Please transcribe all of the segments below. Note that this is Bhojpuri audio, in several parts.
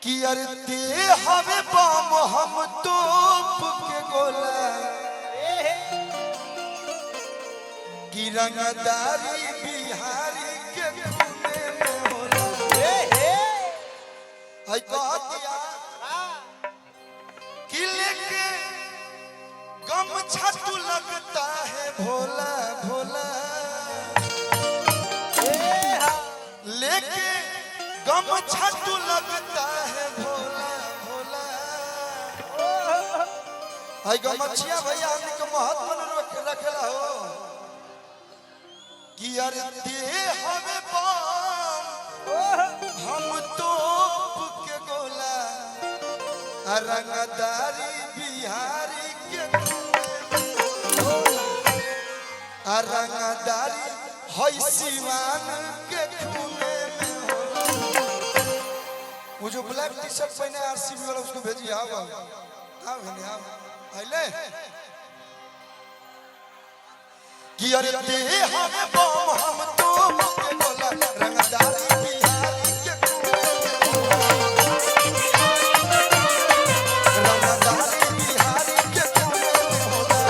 कि अरे ते हवे बम हम तोप के गोला कि रंगदारी बिहारी के खूने में होला। है कह दिया कि लेके गमछा तू लगता है भोला भोला, लेके गमछा तू लगता है भोला भोला। है गमछिया भैया हमने के महत्व रखला हो कि अरे ते हवे बम हम तोप के गोला रंगदारी बिहारी के रंगदारी है सिवान के खूने में होला। वो जो ब्लैक टी शर्ट पहने आरसीबी वाला उसको भेजिए। आओ आओ आओ आइले कि अरे ते हमें बम हम तो के बोला रंगदारी बिहारी के खूने में होला। रंगदारी बिहारी के खूने में होला।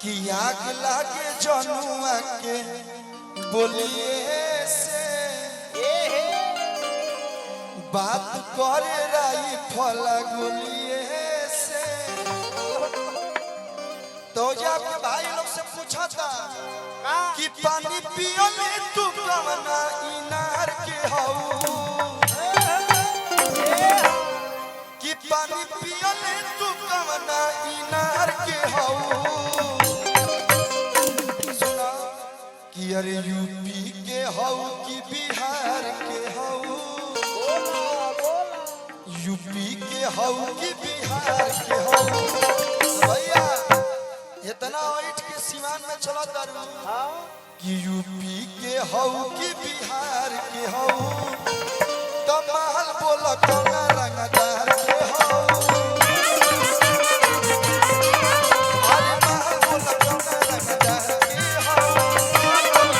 कि आग लागे जनुआ के बोलिए से बात करे राई फला गोलिए से। तो जब भाई लोग से पूछा था कि पानी पियो में तू कवना इनार के हऊ, कि पानी पियो में तू कवना इनार के हऊ। कि अरे यूपी के हऊ कि बिहार के हऊ, यूपी के हऊ कि बिहार के हऊ। भैया इतना ओइट के सीमान में चला तारू कि यूपी के हऊ कि बिहार के हऊ। तो महल बोला कौना रंगदार के हऊ, अरे महल बोला कौना रंगदार के हऊ।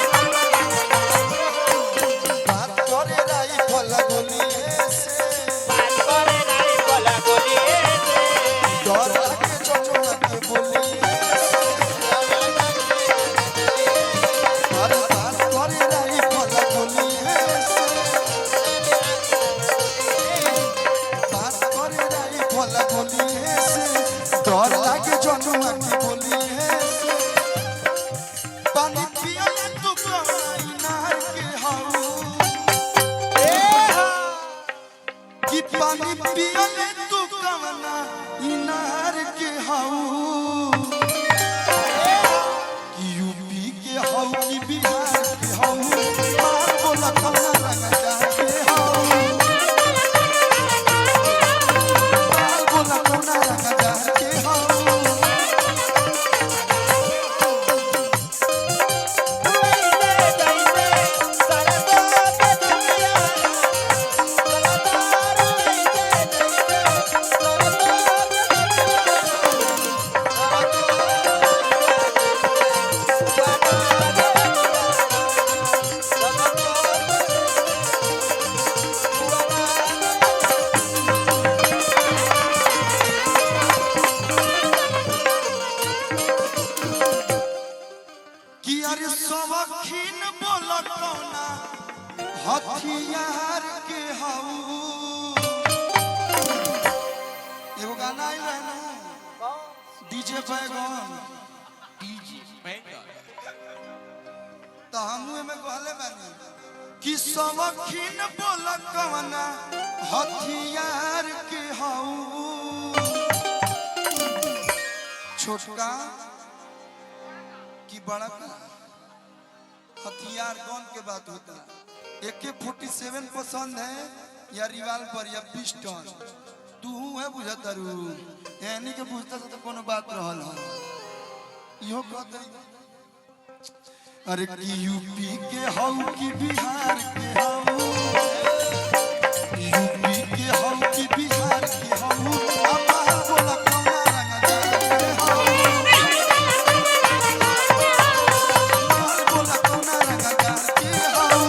पानी पिया तू इनार के हऊ, कि पानी पिया तू कवना इनार के हऊ। कि यूपी के हऊ कि बिहार के हऊ। मार बोला कवना रंगदार के हऊ, मार बोला कवना रंगदार के हऊ। कि अरे सवखीन बोल कौना हथियार के हऊ। एगो गाना आई है ना डीजे बैगन, तो हमू में कहले बानी कि सवखीन बोल कौना हथियार के हऊ। छोटका कि बड़ा का हथियार कौन के बात होता है। AK-47 पसंद है या रिवाल्वर या पिस्टल? तू है बुझता रू यानी के बुझता तो कोनो बात रहल हो इहो कहते। अरे की यूपी के हऊ की बिहार के हऊ, यूपी के हऊ की बिहार के हऊ, अब बोला कौना रंगदार के हऊ, बोला कौना रंगदार के हऊ।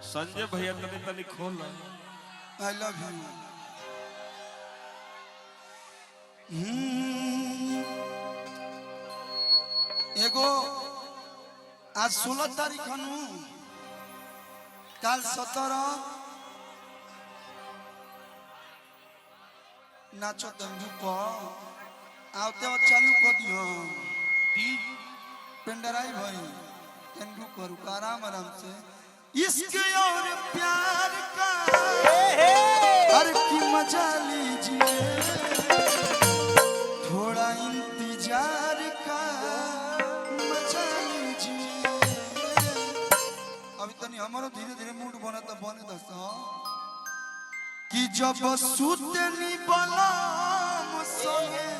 संजय भैया तनी तनी खोल आई लव यू। एगो आज 16 तारीख हनु, काल 17 नाचो तंदू को आवते वो चालू कर दियो पेंडराई भाई तंदू करू आराम आराम से। इश्क और प्यार का हर की मजा लीजिए, थोड़ा इंतजार का मजा लीजिए। अभी तनी हमारो धीरे धीरे मूड बना तो बने दस कि जब सुतनी बलाम संगे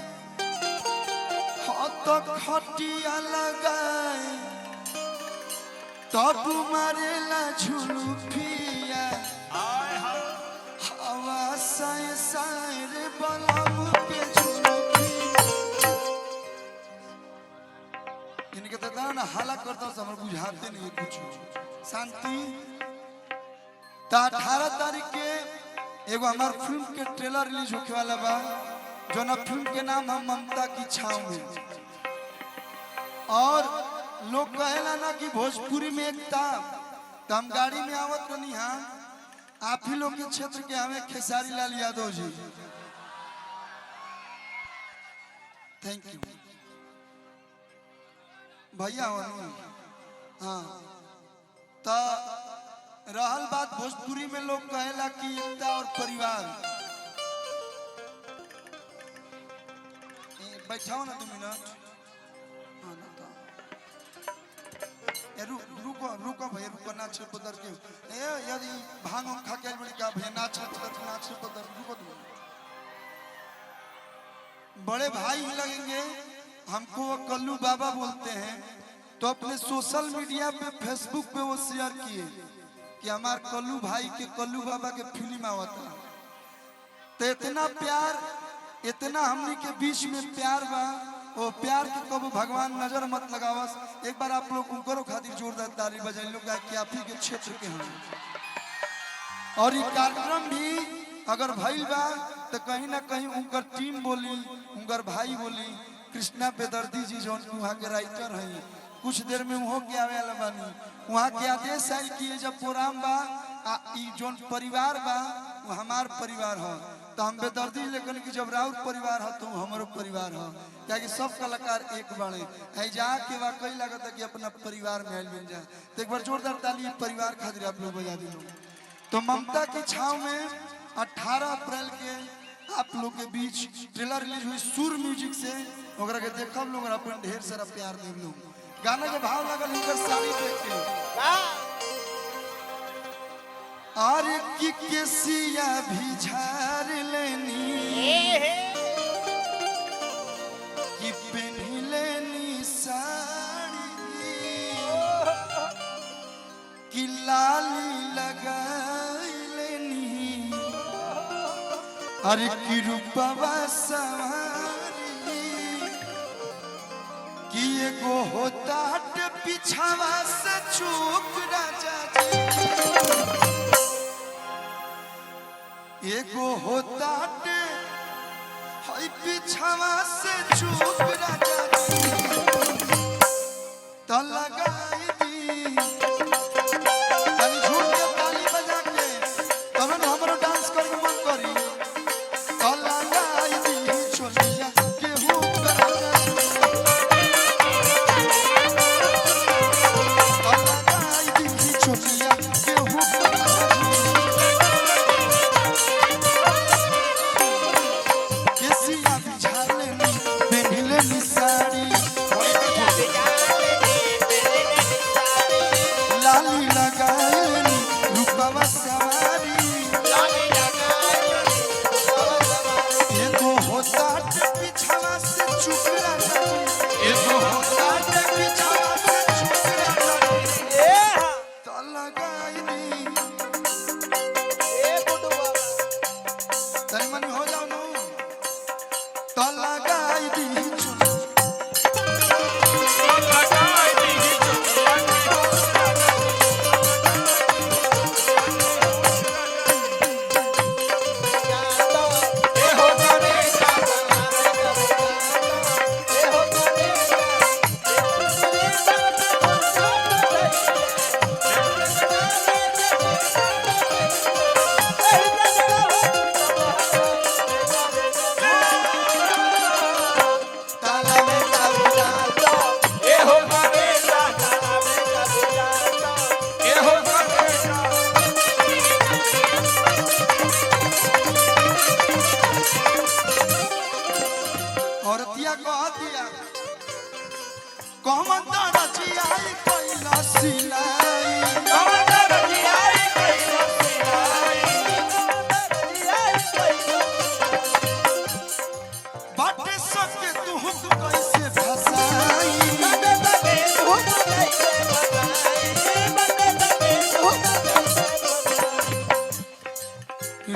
हाथ खटिया लगाए तब मारेला झुलुफिया हवा साए साए रे बलम के झुलुफी। इनके तो ना हाला करता समझ बुझाते नहीं कुछ शांति। तो 18 तारीख के एगो हमार फिल्म के ट्रेलर रिलीज होने वाला बा, जो ना फिल्म के नाम है ममता की छाँव में। और लोग कहेला ना कि भोजपुरी में एकता, तो हम गाड़ी में आवत नहीं। हाँ आप ही लोग के क्षेत्र के हमें खेसारी लाल यादव जी, थैंक यू भैया। हाँ तो रहल बात भोजपुरी में लोग कहेला कि एकता और परिवार। बैठाओ ना 2 मिनट। हाँ ना तो रुको रुको भैया रुको ना छे पदर के यदि भांग हम खा के बड़ी का भैया ना छे पदर रुको तुम। बड़े भाई ही लगेंगे हमको, वो कल्लू बाबा बोलते हैं। तो अपने सोशल मीडिया पे फेसबुक पे वो शेयर किए कि हमार कल्लू भाई के कल्लू बाबा के फिल्म आवता। तो इतना प्यार, इतना हमनी के बीच में प्यार बा, वो प्यार के कब भगवान नजर मत लगावस। एक बार आप लोग उनको खातिर जोरदार ताली बजाई लोग कि आप ही के क्षेत्र के हैं। और ये कार्यक्रम भी अगर भइल बा तो कहीं ना कहीं उनकर टीम बोली, उनकर भाई बोली, कृष्णा बेदर्दी जी जो वहाँ के राइटर हैं, कुछ देर में वो के आवे वाला बानी। वहाँ के आदेश आई कि जब प्रोग्राम बा जोन परिवार बा वो हमार परिवार हो, तो हम बेदर्दी लेकिन कि जब राउर परिवार हो तो हमारो परिवार हो, क्या कि सब कलाकार एक बाड़े है। जाके वाकई लगता है कि अपना परिवार में मिल जाए। तो एक बार जोरदार ताली परिवार खातिर आप लोग बजा दी। तो ममता की छाँव में 18 अप्रैल के आप लोग के बीच ट्रेलर रिलीज हुई सुर म्यूजिक से। ओकरा के देखब लोग अपन ढेर सारा प्यार दे लोग। गाना के भाव लगल इनकर साड़ी देख के और की केसिया भी झाड़ लेनी कि पहन लेनी साड़ी कि लाली लगा लेनी अरे की रूपवा सवारी कि एगो होता पीछावा से चूक राजा जी। एगो होता हाय पिछावा से चुप राजा तो लगाई दी ताली झूठ के ताली बजा के तब न हमरो डांस कर के मन करी तो लगाई दी छोलिया के हुक राजा तो लगाई दी छोलिया के हुक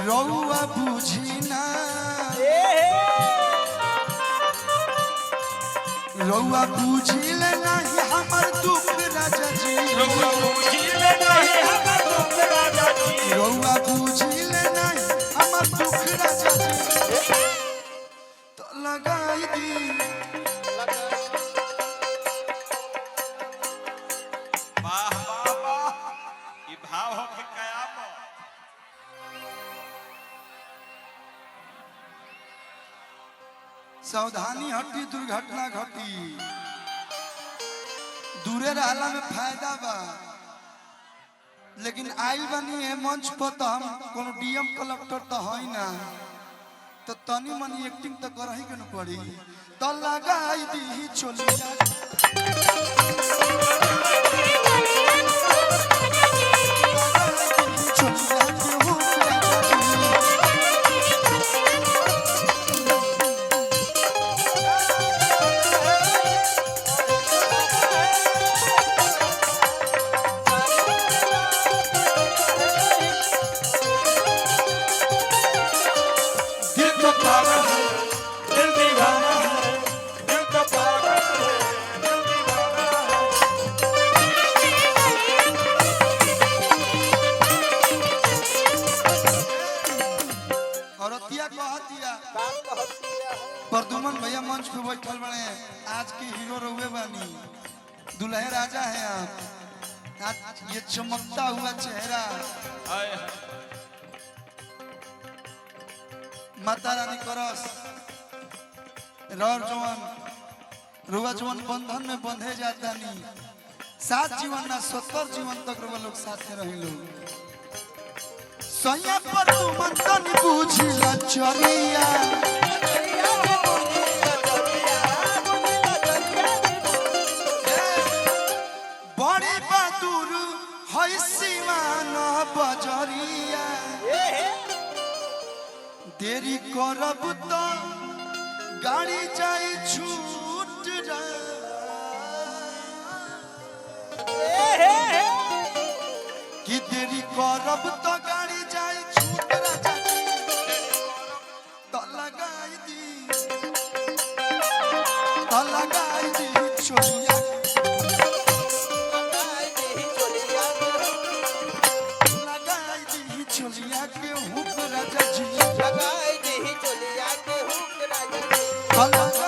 रउआ बुझी ना रउआ बुझिले नहीं हमर दुख राजा जी रउआ बुझिले नहीं हमर दुख राजा जी रउआ बुझिले नहीं हमर दुख राजा जी तो लगाई दी वाह वाह वाह ई भाव हो के कयाम सावधानी हटी दुर्घटना घटी दूरे रहला में फायदा बा लेकिन आइल बनी है मंच पर तो हम कोनो डीएम कलेक्टर तो है ना तो तनी मनी एक्टिंग तो करही के न पड़ी तो लगाई दी छोलिया छोलिया के हुक परदुमन भैया मंच पे बैठल बने आज के हीरो रहुए बानी दुल्हे राजा हैं आप आज ये चमकता हुआ चेहरा माता रानी करस रौर जवान रुआ जवान बंधन में बंधे जाता नहीं 7 जीवन ना 70 जीवन तक रुआ लोग साथ में रही लोग सैया पर तू मन तनी बुझिला चरिया बड़ी बहादुर है सिवान बजरिया देरी करब तो गाड़ी जाई छूट कि देरी करब तो गाड़ी जाई छूट तो लगाई दी छोलिया लगाई दी छोलिया के हुक राजा जी अलग